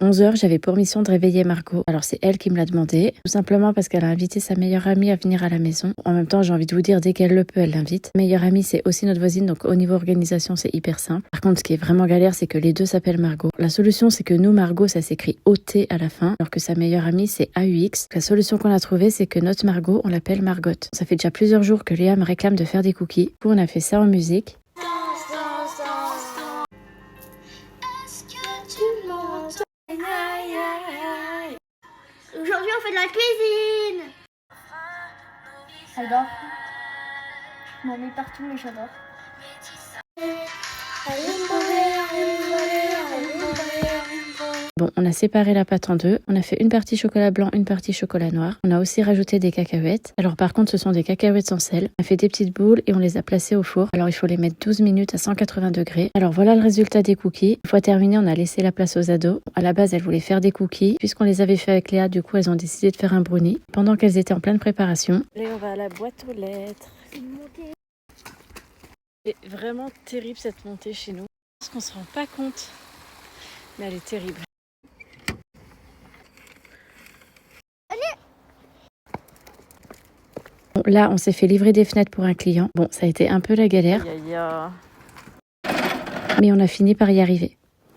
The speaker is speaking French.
11h, j'avais pour mission de réveiller Margot. Alors c'est elle qui me l'a demandé, tout simplement parce qu'elle a invité sa meilleure amie à venir à la maison. En même temps, j'ai envie de vous dire, dès qu'elle le peut, elle l'invite. Meilleure amie, c'est aussi notre voisine, donc au niveau organisation, c'est hyper simple. Par contre, ce qui est vraiment galère, c'est que les deux s'appellent Margot. La solution, c'est que nous, Margot, ça s'écrit O-T à la fin, alors que sa meilleure amie, c'est A-U-X. La solution qu'on a trouvée, c'est que notre Margot, on l'appelle Margot. Ça fait déjà plusieurs jours que Léa me réclame de faire des cookies. Du coup, on a fait ça en musique. Aujourd'hui, on fait de la cuisine. J'adore. Je m'en mets partout, mais j'adore. Bon, on a séparé la pâte en deux. On a fait une partie chocolat blanc, une partie chocolat noir. On a aussi rajouté des cacahuètes. Alors par contre, ce sont des cacahuètes sans sel. On a fait des petites boules et on les a placées au four. Alors il faut les mettre 12 minutes à 180 degrés. Alors voilà le résultat des cookies. Une fois terminé, on a laissé la place aux ados. À la base, elles voulaient faire des cookies. Puisqu'on les avait fait avec Léa, du coup, elles ont décidé de faire un brownie. Pendant qu'elles étaient en pleine préparation. Là, on va à la boîte aux lettres. C'est vraiment terrible cette montée chez nous. Parce qu'on se rend pas compte. Mais elle est terrible. Bon, là, on s'est fait livrer des fenêtres pour un client. Bon, ça a été un peu la galère. Mais on a fini par y arriver.